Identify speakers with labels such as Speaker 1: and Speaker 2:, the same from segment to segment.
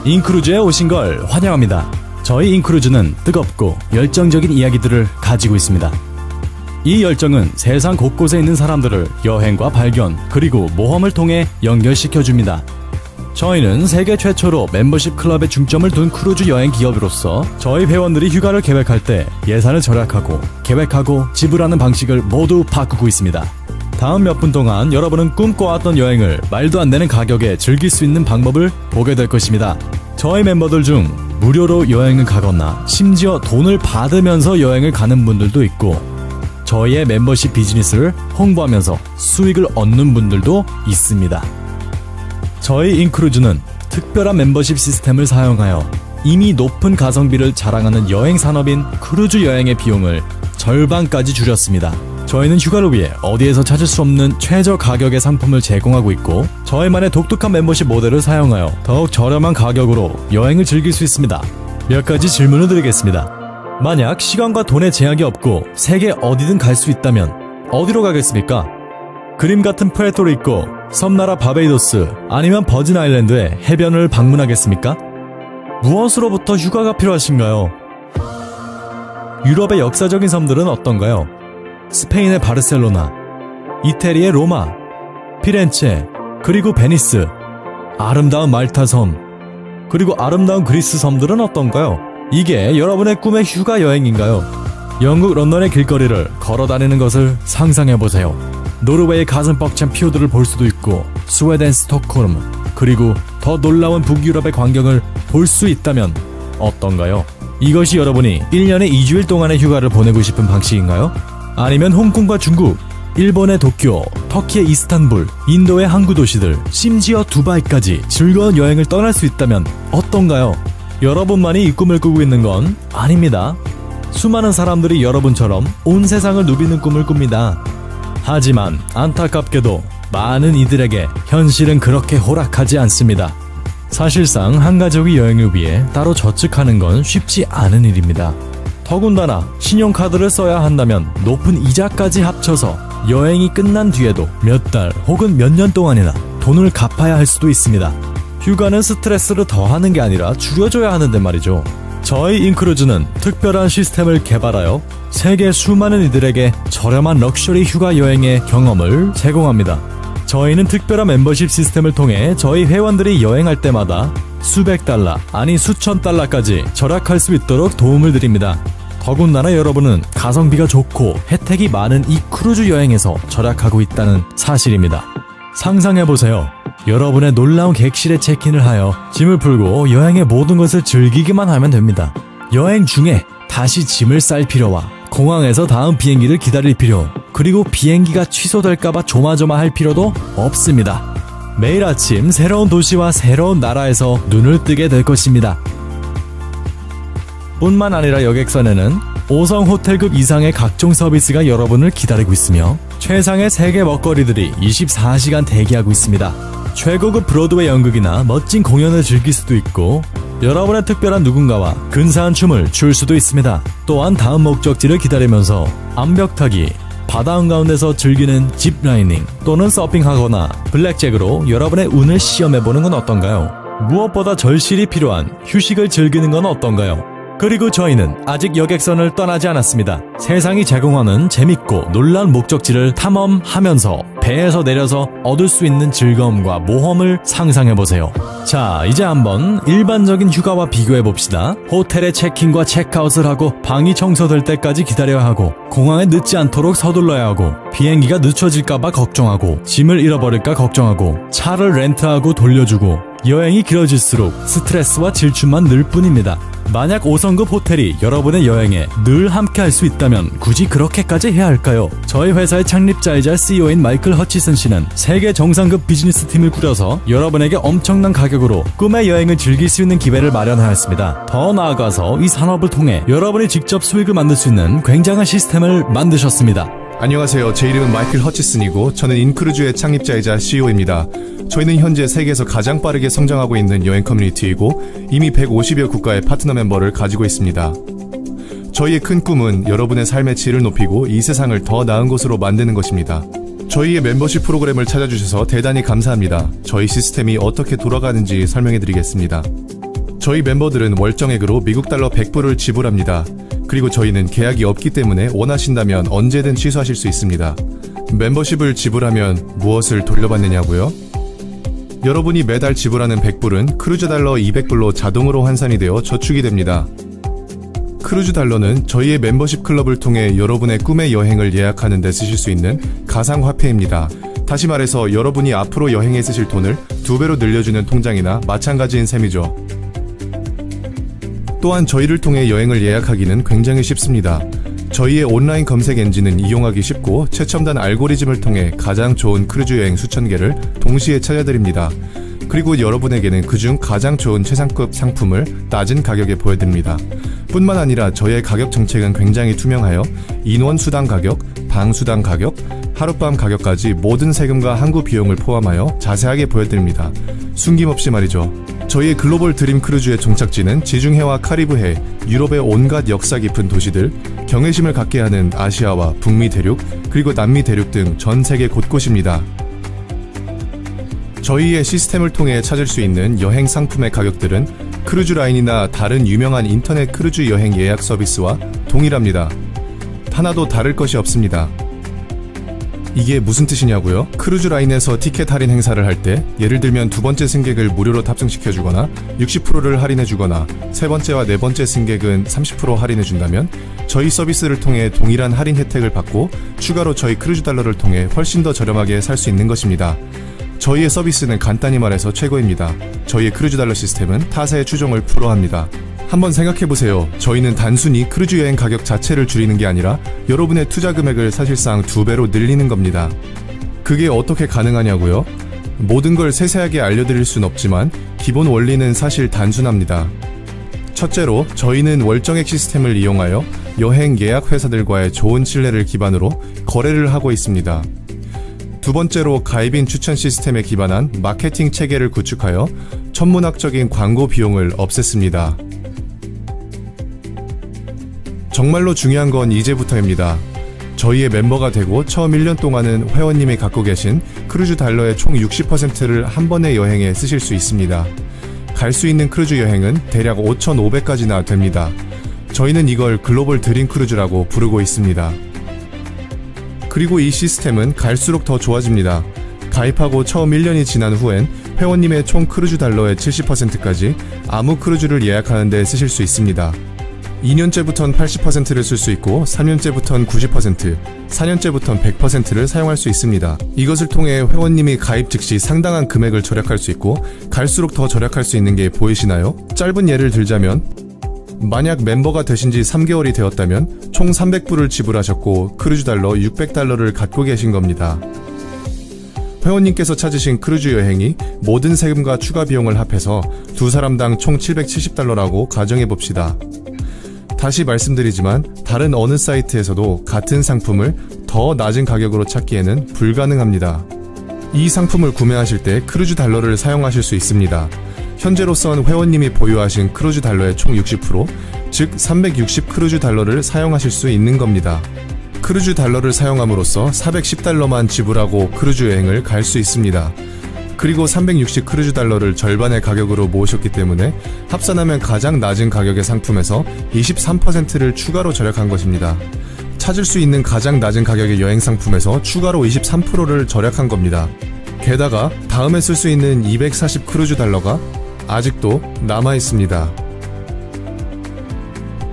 Speaker 1: 인크루즈에 오신 걸 환영합니다. 저희 인크루즈는 뜨겁고 열정적인 이야기들을 가지고 있습니다. 이 열정은 세상 곳곳에 있는 사람들을 여행과 발견 그리고 모험을 통해 연결시켜줍니다. 저희는 세계 최초로 멤버십 클럽에 중점을 둔 크루즈 여행 기업으로서 저희 회원들이 휴가를 계획할 때 예산을 절약하고 계획하고 지불하는 방식을 모두 바꾸고 있습니다. 다음 몇 분 동안 여러분은 꿈꿔왔던 여행을 말도 안 되는 가격에 즐길 수 있는 방법을 보게 될 것입니다. 저희 멤버들 중 무료로 여행을 가거나 심지어 돈을 받으면서 여행을 가는 분들도 있고 저희의 멤버십 비즈니스를 홍보하면서 수익을 얻는 분들도 있습니다. 저희 인크루즈는 특별한 멤버십 시스템을 사용하여 이미 높은 가성비를 자랑하는 여행 산업인 크루즈 여행의 비용을 절반까지 줄였습니다. 저희는 휴가를 위해 어디에서 찾을 수 없는 최저 가격의 상품을 제공하고 있고 저희만의 독특한 멤버십 모델을 사용하여 더욱 저렴한 가격으로 여행을 즐길 수 있습니다. 몇 가지 질문을 드리겠습니다. 만약 시간과 돈의 제약이 없고 세계 어디든 갈 수 있다면 어디로 가겠습니까? 그림 같은 푸에르토리코, 섬나라 바베이도스 아니면 버진 아일랜드의 해변을 방문하겠습니까? 무엇으로부터 휴가가 필요하신가요? 유럽의 역사적인 섬들은 어떤가요? 스페인의 바르셀로나, 이태리의 로마, 피렌체, 그리고 베니스, 아름다운 말타 섬, 그리고 아름다운 그리스 섬들은 어떤가요? 이게 여러분의 꿈의 휴가 여행인가요? 영국 런던의 길거리를 걸어다니는 것을 상상해보세요. 노르웨이의 가슴 벅찬 피오드를 볼 수도 있고 스웨덴 스톡홀m 그리고 더 놀라운 북유럽의 광경을 볼 수 있다면 어떤가요? 이것이 여러분이 1년에 2주일 동안의 휴가를 보내고 싶은 방식인가요? 아니면 홍콩과 중국, 일본의 도쿄, 터키의 이스탄불, 인도의 항구 도시들, 심지어 두바이까지 즐거운 여행을 떠날 수 있다면 어떤가요? 여러분만이 이 꿈을 꾸고 있는 건 아닙니다. 수많은 사람들이 여러분처럼 온 세상을 누비는 꿈을 꿉니다. 하지만 안타깝게도 많은 이들에게 현실은 그렇게 호락하지 않습니다. 사실상 한 가족이 여행을 위해 따로 저축하는 건 쉽지 않은 일입니다. 더군다나 신용카드를 써야 한다면 높은 이자까지 합쳐서 여행이 끝난 뒤에도 몇 달 혹은 몇 년 동안이나 돈을 갚아야 할 수도 있습니다. 휴가는 스트레스를 더하는 게 아니라 줄여줘야 하는데 말이죠. 저희 인크루즈는 특별한 시스템을 개발하여 세계 수많은 이들에게 저렴한 럭셔리 휴가 여행의 경험을 제공합니다. 저희는 특별한 멤버십 시스템을 통해 저희 회원들이 여행할 때마다 수백 달러, 아니 수천 달러까지 절약할 수 있도록 도움을 드립니다. 더군다나 여러분은 가성비가 좋고 혜택이 많은 이 크루즈 여행에서 절약하고 있다는 사실입니다. 상상해보세요. 여러분의 놀라운 객실에 체크인을 하여 짐을 풀고 여행의 모든 것을 즐기기만 하면 됩니다. 여행 중에 다시 짐을 쌀 필요와 공항에서 다음 비행기를 기다릴 필요, 그리고 비행기가 취소될까봐 조마조마할 필요도 없습니다. 매일 아침 새로운 도시와 새로운 나라에서 눈을 뜨게 될 것입니다. 뿐만 아니라 여객선에는 5성 호텔급 이상의 각종 서비스가 여러분을 기다리고 있으며 최상의 세계 먹거리들이 24시간 대기하고 있습니다. 최고급 브로드웨이 연극이나 멋진 공연을 즐길 수도 있고 여러분의 특별한 누군가와 근사한 춤을 출 수도 있습니다. 또한 다음 목적지를 기다리면서 암벽타기, 바다 한가운데서 즐기는 짚라이닝 또는 서핑하거나 블랙잭으로 여러분의 운을 시험해보는 건 어떤가요? 무엇보다 절실히 필요한 휴식을 즐기는 건 어떤가요? 그리고 저희는 아직 여객선을 떠나지 않았습니다. 세상이 제공하는 재밌고 놀라운 목적지를 탐험하면서 배에서 내려서 얻을 수 있는 즐거움과 모험을 상상해보세요. 자, 이제 한번 일반적인 휴가와 비교해봅시다. 호텔에 체크인과 체크아웃을 하고 방이 청소될 때까지 기다려야 하고 공항에 늦지 않도록 서둘러야 하고 비행기가 늦춰질까봐 걱정하고 짐을 잃어버릴까 걱정하고 차를 렌트하고 돌려주고 여행이 길어질수록 스트레스와 질투만 늘 뿐입니다. 만약 5성급 호텔이 여러분의 여행에 늘 함께 할 수 있다면 굳이 그렇게까지 해야 할까요? 저희 회사의 창립자이자 CEO인 마이클 허치슨 씨는 세계 정상급 비즈니스 팀을 꾸려서 여러분에게 엄청난 가격으로 꿈의 여행을 즐길 수 있는 기회를 마련하였습니다. 더 나아가서 이 산업을 통해 여러분이 직접 수익을 만들 수 있는 굉장한 시스템을 만드셨습니다.
Speaker 2: 안녕하세요. 제 이름은 마이클 허치슨이고 저는 인크루즈의 창립자이자 CEO입니다. 저희는 현재 세계에서 가장 빠르게 성장하고 있는 여행 커뮤니티이고 이미 150여 국가의 파트너 멤버를 가지고 있습니다. 저희의 큰 꿈은 여러분의 삶의 질을 높이고 이 세상을 더 나은 곳으로 만드는 것입니다. 저희의 멤버십 프로그램을 찾아주셔서 대단히 감사합니다. 저희 시스템이 어떻게 돌아가는지 설명해드리겠습니다. 저희 멤버들은 월정액으로 미국 달러 100불을 지불합니다. 그리고 저희는 계약이 없기 때문에 원하신다면 언제든 취소하실 수 있습니다. 멤버십을 지불하면 무엇을 돌려받느냐고요? 여러분이 매달 지불하는 100불은 크루즈 달러 200불로 자동으로 환산이 되어 저축이 됩니다. 크루즈 달러는 저희의 멤버십 클럽을 통해 여러분의 꿈의 여행을 예약하는 데 쓰실 수 있는 가상화폐입니다. 다시 말해서 여러분이 앞으로 여행에 쓰실 돈을 2배로 늘려주는 통장이나 마찬가지인 셈이죠. 또한 저희를 통해 여행을 예약하기는 굉장히 쉽습니다. 저희의 온라인 검색 엔진은 이용하기 쉽고 최첨단 알고리즘을 통해 가장 좋은 크루즈 여행 수천 개를 동시에 찾아드립니다. 그리고 여러분에게는 그중 가장 좋은 최상급 상품을 낮은 가격에 보여드립니다. 뿐만 아니라 저희의 가격 정책은 굉장히 투명하여 인원 수당 가격, 방 수당 가격, 하룻밤 가격까지 모든 세금과 항구 비용을 포함하여 자세하게 보여드립니다. 숨김없이 말이죠. 저희의 글로벌 드림 크루즈의 종착지는 지중해와 카리브해, 유럽의 온갖 역사 깊은 도시들, 경외심을 갖게 하는 아시아와 북미 대륙, 그리고 남미 대륙 등 전 세계 곳곳입니다. 저희의 시스템을 통해 찾을 수 있는 여행 상품의 가격들은 크루즈 라인이나 다른 유명한 인터넷 크루즈 여행 예약 서비스와 동일합니다. 하나도 다를 것이 없습니다. 이게 무슨 뜻이냐고요? 크루즈 라인에서 티켓 할인 행사를 할 때 예를 들면 두 번째 승객을 무료로 탑승시켜주거나 60%를 할인해주거나 세 번째와 네 번째 승객은 30% 할인해준다면 저희 서비스를 통해 동일한 할인 혜택을 받고 추가로 저희 크루즈 달러를 통해 훨씬 더 저렴하게 살 수 있는 것입니다. 저희의 서비스는 간단히 말해서 최고입니다. 저희의 크루즈 달러 시스템은 타사의 추종을 불허합니다. 한번 생각해보세요. 저희는 단순히 크루즈 여행 가격 자체를 줄이는 게 아니라 여러분의 투자 금액을 사실상 2배로 늘리는 겁니다. 그게 어떻게 가능하냐고요? 모든 걸 세세하게 알려드릴 순 없지만 기본 원리는 사실 단순합니다. 첫째로 저희는 월정액 시스템을 이용하여 여행 예약 회사들과의 좋은 신뢰를 기반으로 거래를 하고 있습니다. 두 번째로 가입인 추천 시스템에 기반한 마케팅 체계를 구축하여 천문학적인 광고 비용을 없앴습니다. 정말로 중요한 건 이제부터입니다. 저희의 멤버가 되고 처음 1년 동안은 회원님이 갖고 계신 크루즈 달러의 총 60%를 한 번의 여행에 쓰실 수 있습니다. 갈 수 있는 크루즈 여행은 대략 5,500까지나 됩니다. 저희는 이걸 글로벌 드림 크루즈라고 부르고 있습니다. 그리고 이 시스템은 갈수록 더 좋아집니다. 가입하고 처음 1년이 지난 후엔 회원님의 총 크루즈 달러의 70%까지 아무 크루즈를 예약하는 데 쓰실 수 있습니다. 2년째부턴 80%를 쓸 수 있고 3년째부턴 90%, 4년째부턴 100%를 사용할 수 있습니다. 이것을 통해 회원님이 가입 즉시 상당한 금액을 절약할 수 있고 갈수록 더 절약할 수 있는 게 보이시나요? 짧은 예를 들자면 만약 멤버가 되신 지 3개월이 되었다면 총 300불을 지불하셨고 크루즈 달러 600달러를 갖고 계신 겁니다. 회원님께서 찾으신 크루즈 여행이 모든 세금과 추가 비용을 합해서 두 사람당 총 770달러라고 가정해봅시다. 다시 말씀드리지만 다른 어느 사이트에서도 같은 상품을 더 낮은 가격으로 찾기에는 불가능합니다. 이 상품을 구매하실 때 크루즈 달러를 사용하실 수 있습니다. 현재로선 회원님이 보유하신 크루즈 달러의 총 60%, 즉 360 크루즈 달러를 사용하실 수 있는 겁니다. 크루즈 달러를 사용함으로써 410달러만 지불하고 크루즈 여행을 갈 수 있습니다. 그리고 360 크루즈 달러를 절반의 가격으로 모으셨기 때문에 합산하면 가장 낮은 가격의 상품에서 23%를 추가로 절약한 것입니다. 찾을 수 있는 가장 낮은 가격의 여행 상품에서 추가로 23%를 절약한 겁니다. 게다가 다음에 쓸 수 있는 240 크루즈 달러가 아직도 남아 있습니다.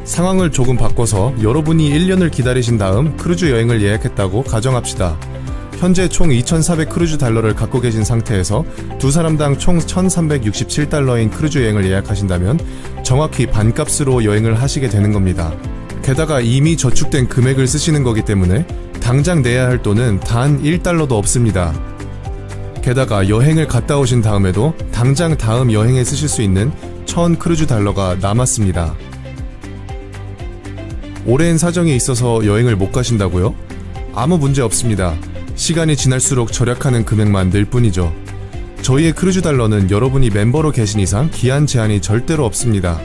Speaker 2: 상황을 조금 바꿔서 여러분이 1년을 기다리신 다음 크루즈 여행을 예약했다고 가정합시다. 현재 총 2,400 크루즈 달러를 갖고 계신 상태에서 두 사람당 총 1,367달러인 크루즈 여행을 예약하신다면 정확히 반값으로 여행을 하시게 되는 겁니다. 게다가 이미 저축된 금액을 쓰시는 거기 때문에 당장 내야 할 돈은 단 1달러도 없습니다. 게다가 여행을 갔다 오신 다음에도 당장 다음 여행에 쓰실 수 있는 1,000 크루즈 달러가 남았습니다. 오랜 사정이 있어서 여행을 못 가신다고요? 아무 문제 없습니다. 시간이 지날수록 절약하는 금액만 늘 뿐이죠. 저희의 크루즈 달러는 여러분이 멤버로 계신 이상 기한 제한이 절대로 없습니다.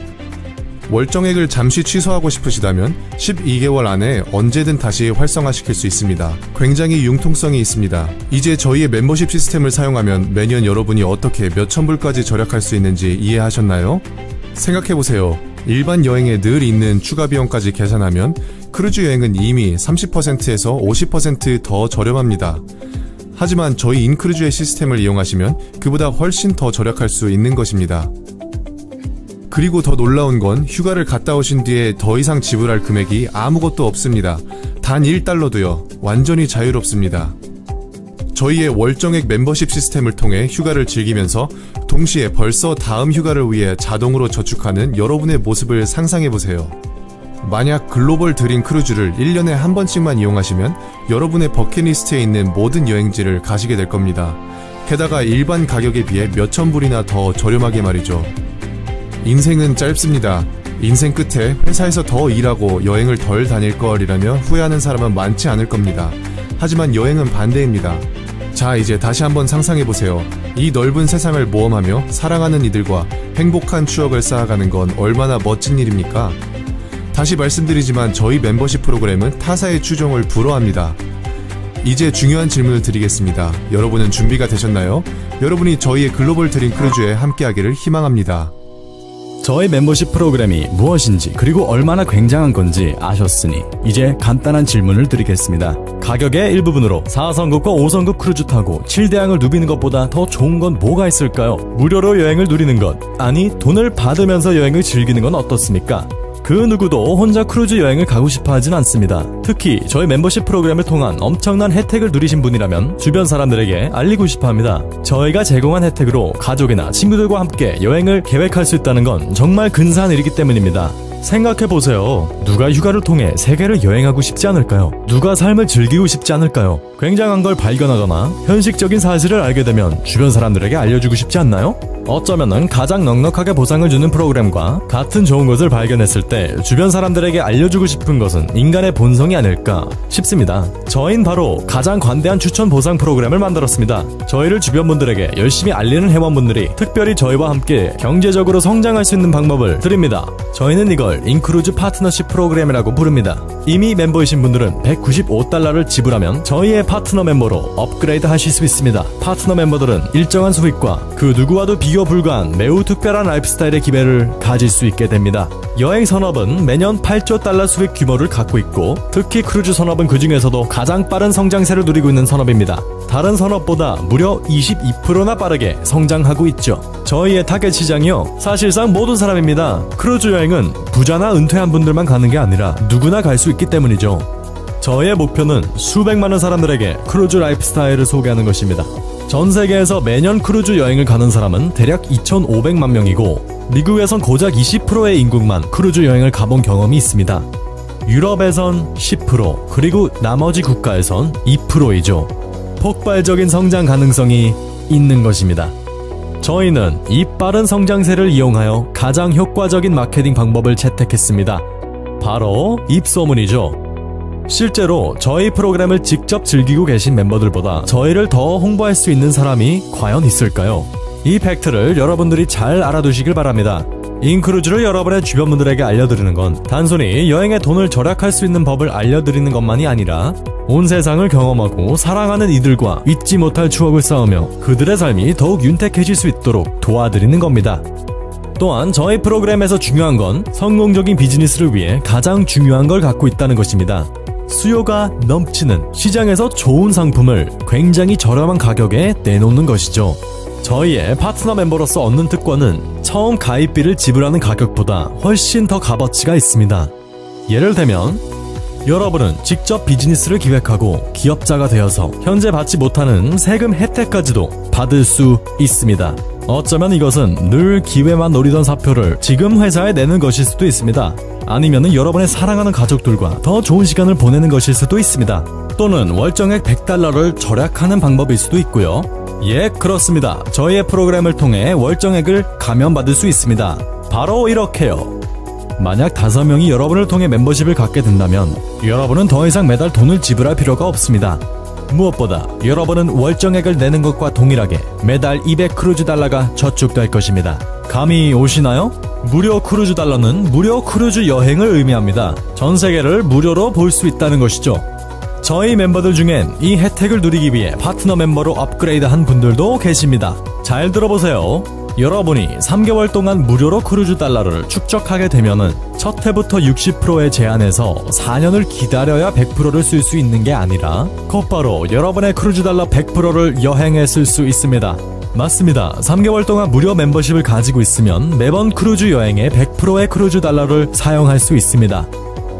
Speaker 2: 월정액을 잠시 취소하고 싶으시다면 12개월 안에 언제든 다시 활성화시킬 수 있습니다. 굉장히 융통성이 있습니다. 이제 저희의 멤버십 시스템을 사용하면 매년 여러분이 어떻게 몇천 불까지 절약할 수 있는지 이해하셨나요? 생각해보세요. 일반 여행에 늘 있는 추가 비용까지 계산하면 크루즈 여행은 이미 30%에서 50% 더 저렴합니다. 하지만 저희 인크루즈의 시스템을 이용하시면 그보다 훨씬 더 절약할 수 있는 것입니다. 그리고 더 놀라운 건 휴가를 갔다 오신 뒤에 더 이상 지불할 금액이 아무것도 없습니다. 단 1달러도요. 완전히 자유롭습니다. 저희의 월정액 멤버십 시스템을 통해 휴가를 즐기면서 동시에 벌써 다음 휴가를 위해 자동으로 저축하는 여러분의 모습을 상상해보세요. 만약 글로벌 드림 크루즈를 1년에 한 번씩만 이용하시면 여러분의 버킷리스트에 있는 모든 여행지를 가시게 될 겁니다. 게다가 일반 가격에 비해 몇천 불이나 더 저렴하게 말이죠. 인생은 짧습니다. 인생 끝에 회사에서 더 일하고 여행을 덜 다닐 걸이라며 후회하는 사람은 많지 않을 겁니다. 하지만 여행은 반대입니다. 자, 이제 다시 한번 상상해보세요. 이 넓은 세상을 모험하며 사랑하는 이들과 행복한 추억을 쌓아가는 건 얼마나 멋진 일입니까? 다시 말씀드리지만 저희 멤버십 프로그램은 타사의 추종을 불허합니다. 이제 중요한 질문을 드리겠습니다. 여러분은 준비가 되셨나요? 여러분이 저희의 글로벌 드림 크루즈에 함께하기를 희망합니다.
Speaker 1: 저희 멤버십 프로그램이 무엇인지 그리고 얼마나 굉장한 건지 아셨으니 이제 간단한 질문을 드리겠습니다. 가격의 일부분으로 4성급과 5성급 크루즈 타고 7대양을 누비는 것보다 더 좋은 건 뭐가 있을까요? 무료로 여행을 누리는 것, 아니 돈을 받으면서 여행을 즐기는 건 어떻습니까? 그 누구도 혼자 크루즈 여행을 가고 싶어 하진 않습니다. 특히 저희 멤버십 프로그램을 통한 엄청난 혜택을 누리신 분이라면 주변 사람들에게 알리고 싶어 합니다. 저희가 제공한 혜택으로 가족이나 친구들과 함께 여행을 계획할 수 있다는 건 정말 근사한 일이기 때문입니다. 생각해보세요. 누가 휴가를 통해 세계를 여행하고 싶지 않을까요? 누가 삶을 즐기고 싶지 않을까요? 굉장한 걸 발견하거나 현실적인 사실을 알게 되면 주변 사람들에게 알려주고 싶지 않나요? 어쩌면은 가장 넉넉하게 보상을 주는 프로그램과 같은 좋은 것을 발견했을 때 주변 사람들에게 알려주고 싶은 것은 인간의 본성이 아닐까 싶습니다. 저희는 바로 가장 관대한 추천 보상 프로그램을 만들었습니다. 저희를 주변 분들에게 열심히 알리는 회원분들이 특별히 저희와 함께 경제적으로 성장할 수 있는 방법을 드립니다. 저희는 이걸 인크루즈 파트너십 프로그램이라고 부릅니다. 이미 멤버이신 분들은 195달러를 지불하면 저희의 파트너 멤버로 업그레이드 하실 수 있습니다. 파트너 멤버들은 일정한 수익과 그 누구와도 비교 불가한 매우 특별한 라이프스타일의 기회를 가질 수 있게 됩니다. 여행 산업은 매년 8조 달러 수익 규모를 갖고 있고 특히 크루즈 산업은 그 중에서도 가장 빠른 성장세를 누리고 있는 산업입니다. 다른 산업보다 무려 22%나 빠르게 성장하고 있죠. 저희의 타겟 시장이요, 사실상 모든 사람입니다. 크루즈 여행은 부자나 은퇴한 분들만 가는 게 아니라 누구나 갈 수 있기 때문이죠. 저희의 목표는 수백만의 사람들에게 크루즈 라이프스타일을 소개하는 것입니다. 전 세계에서 매년 크루즈 여행을 가는 사람은 대략 2,500만 명이고 미국에선 고작 20%의 인구만 크루즈 여행을 가본 경험이 있습니다. 유럽에선 10%, 그리고 나머지 국가에선 2%이죠. 폭발적인 성장 가능성이 있는 것입니다. 저희는 이 빠른 성장세를 이용하여 가장 효과적인 마케팅 방법을 채택했습니다. 바로 입소문이죠. 실제로 저희 프로그램을 직접 즐기고 계신 멤버들보다 저희를 더 홍보할 수 있는 사람이 과연 있을까요? 이 팩트를 여러분들이 잘 알아두시길 바랍니다. 인크루즈를 여러분의 주변 분들에게 알려드리는 건 단순히 여행에 돈을 절약할 수 있는 법을 알려드리는 것만이 아니라 온 세상을 경험하고 사랑하는 이들과 잊지 못할 추억을 쌓으며 그들의 삶이 더욱 윤택해질 수 있도록 도와드리는 겁니다. 또한 저희 프로그램에서 중요한 건 성공적인 비즈니스를 위해 가장 중요한 걸 갖고 있다는 것입니다. 수요가 넘치는 시장에서 좋은 상품을 굉장히 저렴한 가격에 내놓는 것이죠. 저희의 파트너 멤버로서 얻는 특권은 처음 가입비를 지불하는 가격보다 훨씬 더 값어치가 있습니다. 예를 들면 여러분은 직접 비즈니스를 기획하고 기업자가 되어서 현재 받지 못하는 세금 혜택까지도 받을 수 있습니다. 어쩌면 이것은 늘 기회만 노리던 사표를 지금 회사에 내는 것일 수도 있습니다. 아니면 여러분의 사랑하는 가족들과 더 좋은 시간을 보내는 것일 수도 있습니다. 또는 월정액 100달러를 절약하는 방법일 수도 있고요. 예, 그렇습니다. 저희의 프로그램을 통해 월정액을 감면받을 수 있습니다. 바로 이렇게요. 만약 5명이 여러분을 통해 멤버십을 갖게 된다면 여러분은 더 이상 매달 돈을 지불할 필요가 없습니다. 무엇보다 여러분은 월정액을 내는 것과 동일하게 매달 200 크루즈 달러가 저축될 것입니다. 감이 오시나요? 무료 크루즈 달러는 무료 크루즈 여행을 의미합니다. 전 세계를 무료로 볼 수 있다는 것이죠. 저희 멤버들 중엔 이 혜택을 누리기 위해 파트너 멤버로 업그레이드한 분들도 계십니다. 잘 들어보세요. 여러분이 3개월 동안 무료로 크루즈 달러를 축적하게 되면은 첫 해부터 60%의 제한에서 4년을 기다려야 100%를 쓸 수 있는 게 아니라 곧바로 여러분의 크루즈 달러 100%를 여행에 쓸 수 있습니다. 맞습니다. 3개월 동안 무료 멤버십을 가지고 있으면 매번 크루즈 여행에 100%의 크루즈 달러를 사용할 수 있습니다.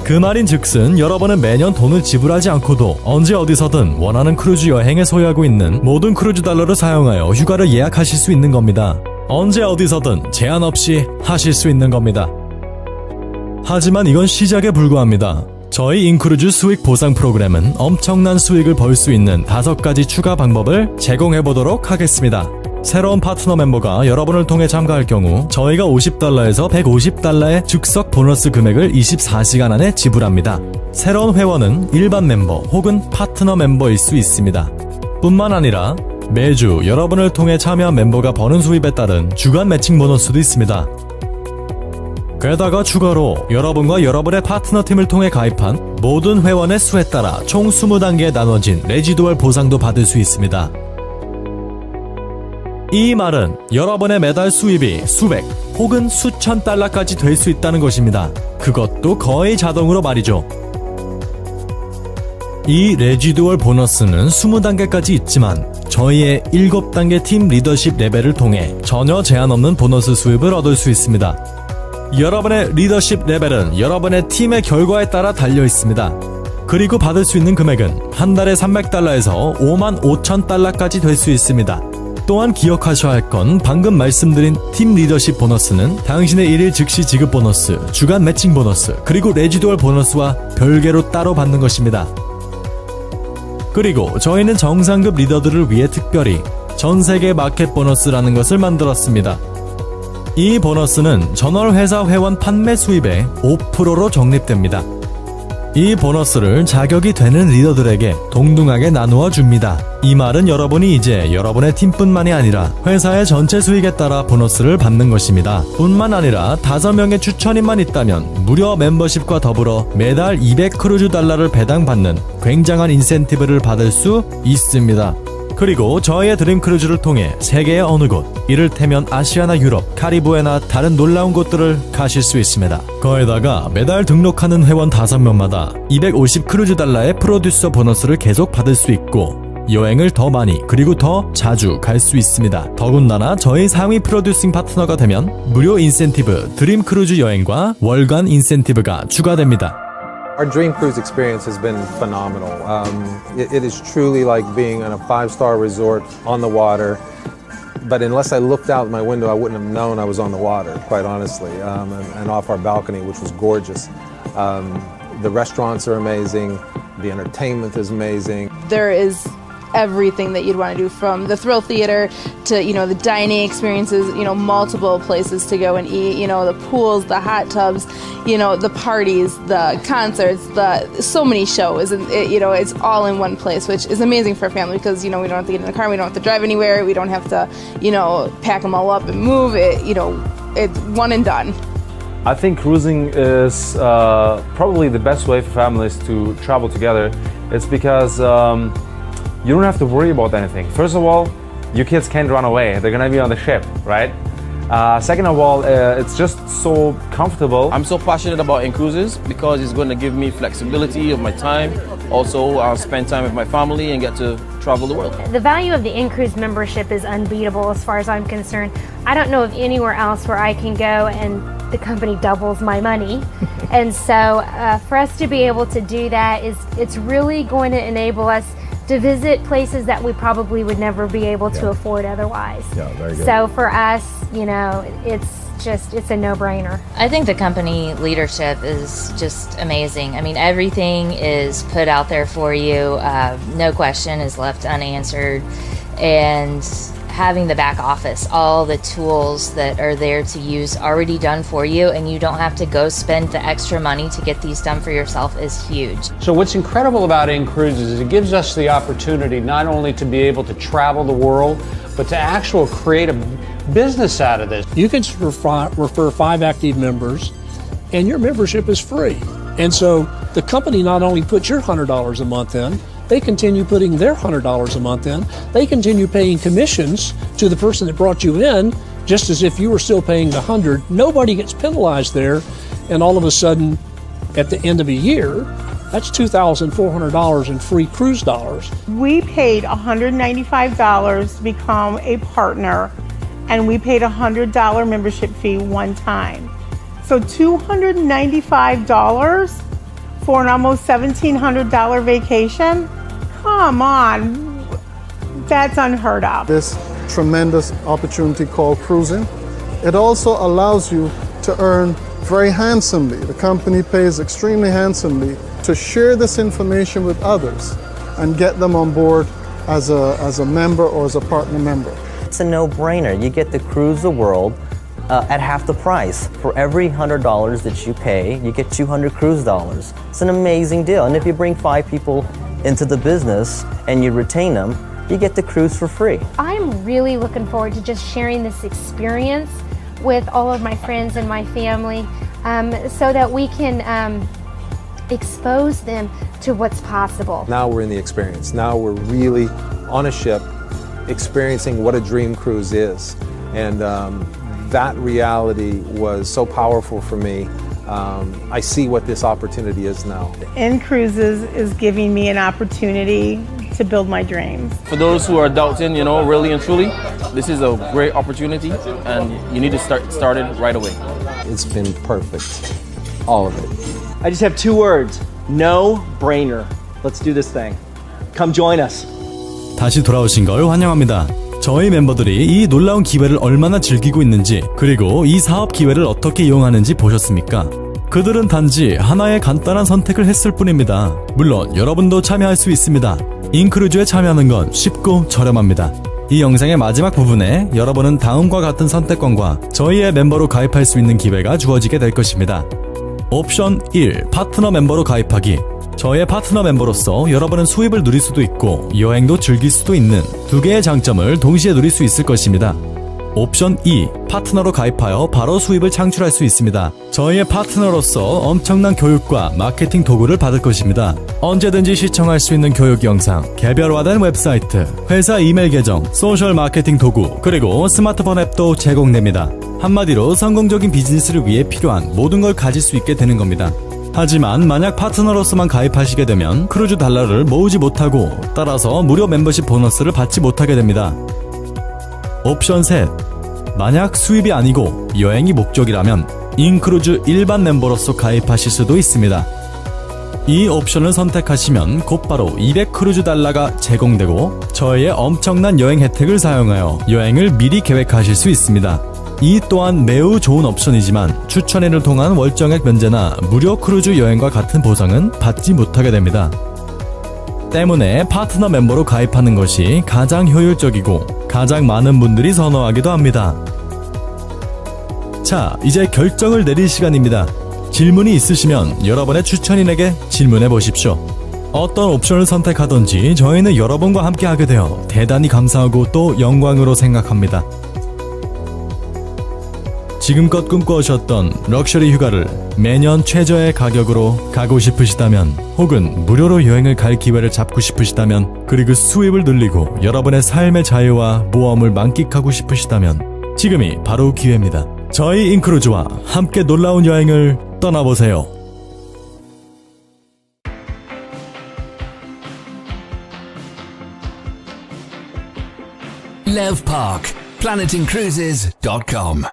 Speaker 1: 그 말인 즉슨 여러분은 매년 돈을 지불하지 않고도 언제 어디서든 원하는 크루즈 여행에 소유하고 있는 모든 크루즈 달러를 사용하여 휴가를 예약하실 수 있는 겁니다. 언제 어디서든 제한 없이 하실 수 있는 겁니다. 하지만 이건 시작에 불과합니다. 저희 인크루즈 수익 보상 프로그램은 엄청난 수익을 벌 수 있는 5가지 추가 방법을 제공해 보도록 하겠습니다. 새로운 파트너 멤버가 여러분을 통해 참가할 경우 저희가 $50에서 $150의 즉석 보너스 금액을 24시간 안에 지불합니다. 새로운 회원은 일반 멤버 혹은 파트너 멤버일 수 있습니다. 뿐만 아니라 매주 여러분을 통해 참여한 멤버가 버는 수입에 따른 주간 매칭 보너스도 있습니다. 게다가 추가로 여러분과 여러분의 파트너 팀을 통해 가입한 모든 회원의 수에 따라 총 20단계에 나눠진 레지두얼 보상도 받을 수 있습니다. 이 말은 여러분의 매달 수입이 수백 혹은 수천 달러까지 될 수 있다는 것입니다. 그것도 거의 자동으로 말이죠. 이 레지두얼 보너스는 20단계까지 있지만 저희의 7단계 팀 리더십 레벨을 통해 전혀 제한 없는 보너스 수입을 얻을 수 있습니다. 여러분의 리더십 레벨은 여러분의 팀의 결과에 따라 달려 있습니다. 그리고 받을 수 있는 금액은 한 달에 $300에서 $55,000까지 될 수 있습니다. 또한 기억하셔야 할 건 방금 말씀드린 팀 리더십 보너스는 당신의 1일 즉시 지급 보너스, 주간 매칭 보너스, 그리고 레지두얼 보너스와 별개로 따로 받는 것입니다. 그리고 저희는 정상급 리더들을 위해 특별히 전세계 마켓 보너스라는 것을 만들었습니다. 이 보너스는 전월 회사 회원 판매 수입의 5%로 적립됩니다. 이 보너스를 자격이 되는 리더들에게 동등하게 나누어 줍니다. 이 말은 여러분이 이제 여러분의 팀뿐만이 아니라 회사의 전체 수익에 따라 보너스를 받는 것입니다. 뿐만 아니라 5명의 추천인만 있다면 무료 멤버십과 더불어 매달 200크루즈 달러를 배당받는 굉장한 인센티브를 받을 수 있습니다. 그리고 저희의 드림 크루즈를 통해 세계의 어느 곳, 이를테면 아시아나 유럽, 카리브해나 다른 놀라운 곳들을 가실 수 있습니다. 거기다가 매달 등록하는 회원 5명마다 250 크루즈 달러의 프로듀서 보너스를 계속 받을 수 있고 여행을 더 많이 그리고 더 자주 갈 수 있습니다. 더군다나 저희 상위 프로듀싱 파트너가 되면 무료 인센티브 드림 크루즈 여행과 월간 인센티브가 추가됩니다.
Speaker 3: Our Dream Cruise experience has been phenomenal. It is truly like being in a 5-star resort on the water. But unless I looked out my window, I wouldn't have known I was on the water, quite honestly, and off our balcony, which was gorgeous. The restaurants are amazing. The entertainment is amazing.
Speaker 4: There is everything that you'd want to do, from the thrill theater to, the dining experiences, multiple places to go and eat, the pools, the hot tubs, the parties, the concerts, so many shows, and it's all in one place, which is amazing for a family because, we don't have to get in the car, we don't have to drive anywhere, we don't have to, pack them all up and move it, it's one and done.
Speaker 5: I think cruising is probably the best way for families to travel together. It's because you don't have to worry about anything. First of all, your kids can't run away. They're gonna be on the ship, right? Second of all, it's just so comfortable.
Speaker 6: I'm so passionate about cruises because it's going to give me flexibility of my time. Also, I'll spend time with my family and get to travel the world.
Speaker 7: The value of the In-Cruise membership is unbeatable as far as I'm concerned. I don't know of anywhere else where I can go and the company doubles my money. And so for us to be able to do that, it's really going to enable us to visit places that we probably would never be able to afford otherwise.
Speaker 2: Yeah, very good.
Speaker 7: So for us, it's a no-brainer.
Speaker 8: I think the company leadership is just amazing. I mean, everything is put out there for you. No question is left unanswered. And having the back office, all the tools that are there to use already done for you, and you don't have to go spend the extra money to get these done for yourself is huge.
Speaker 9: So what's incredible about In-Cruises is it gives us the opportunity not only to be able to travel the world, but to actually create a business out of this.
Speaker 10: You can refer 5 active members, and your membership is free. And so the company not only puts your $100 a month in, they continue putting their $100 a month in. They continue paying commissions to the person that brought you in, just as if you were still paying the $100. Nobody gets penalized there, and all of a sudden, at the end of a year, that's $2,400 in free cruise dollars.
Speaker 11: We paid $195 to become a partner, and we paid a $100 membership fee one time. So $295 for an almost $1,700 vacation? Come on, that's unheard of.
Speaker 12: This tremendous opportunity called cruising. It also allows you to earn very handsomely. The company pays extremely handsomely to share this information with others and get them on board as a member or as a partner member.
Speaker 13: It's a no-brainer. You get to cruise the world at half the price. For every $100 that you pay, you get 200 cruise dollars. It's an amazing deal. And if you bring 5 people into the business and you retain them, you get to cruise for free.
Speaker 7: I'm really looking forward to just sharing this experience with all of my friends and my family so that we can expose them to what's possible.
Speaker 3: Now we're in the experience. Now we're really on a ship experiencing what a dream cruise is. And that reality was so powerful for me. I see what this opportunity is now.
Speaker 11: In Cruises is giving me an opportunity to build my dreams.
Speaker 6: For those who are doubting, really and truly, this is a great opportunity, and you need to start started right away.
Speaker 3: It's been perfect, all of it.
Speaker 14: I just have 2 words, no brainer. Let's do this thing. Come join us.
Speaker 1: 다시 돌아오신 걸 환영합니다. 저희 멤버들이 이 놀라운 기회를 얼마나 즐기고 있는지, 그리고 이 사업 기회를 어떻게 이용하는지 보셨습니까? 그들은 단지 하나의 간단한 선택을 했을 뿐입니다. 물론 여러분도 참여할 수 있습니다. 인크루즈에 참여하는 건 쉽고 저렴합니다. 이 영상의 마지막 부분에 여러분은 다음과 같은 선택권과 저희의 멤버로 가입할 수 있는 기회가 주어지게 될 것입니다. 옵션 1. 파트너 멤버로 가입하기. 저의 파트너 멤버로서 여러분은 수입을 누릴 수도 있고 여행도 즐길 수도 있는 2개의 장점을 동시에 누릴 수 있을 것입니다. 옵션 2. 파트너로 가입하여 바로 수입을 창출할 수 있습니다. 저희의 파트너로서 엄청난 교육과 마케팅 도구를 받을 것입니다. 언제든지 시청할 수 있는 교육 영상, 개별화된 웹사이트, 회사 이메일 계정, 소셜 마케팅 도구, 그리고 스마트폰 앱도 제공됩니다. 한마디로 성공적인 비즈니스를 위해 필요한 모든 걸 가질 수 있게 되는 겁니다. 하지만 만약 파트너로서만 가입하시게 되면 크루즈 달러를 모으지 못하고 따라서 무료 멤버십 보너스를 받지 못하게 됩니다. 옵션 셋. 만약 수입이 아니고 여행이 목적이라면 인크루즈 일반 멤버로서 가입하실 수도 있습니다. 이 옵션을 선택하시면 곧바로 200 크루즈 달러가 제공되고 저희의 엄청난 여행 혜택을 사용하여 여행을 미리 계획하실 수 있습니다. 이 또한 매우 좋은 옵션이지만 추천회를 통한 월정액 면제나 무료 크루즈 여행과 같은 보상은 받지 못하게 됩니다. 때문에 파트너 멤버로 가입하는 것이 가장 효율적이고 가장 많은 분들이 선호하기도 합니다. 자, 이제 결정을 내릴 시간입니다. 질문이 있으시면 여러분의 추천인에게 질문해 보십시오. 어떤 옵션을 선택하든지 저희는 여러분과 함께 하게 되어 대단히 감사하고 또 영광으로 생각합니다. 지금껏 꿈꿔오셨던 럭셔리 휴가를 매년 최저의 가격으로 가고 싶으시다면, 혹은 무료로 여행을 갈 기회를 잡고 싶으시다면, 그리고 수입을 늘리고 여러분의 삶의 자유와 모험을 만끽하고 싶으시다면 지금이 바로 기회입니다. 저희 인크루즈와 함께 놀라운 여행을 떠나보세요.
Speaker 15: Lev Park, planetincruises.com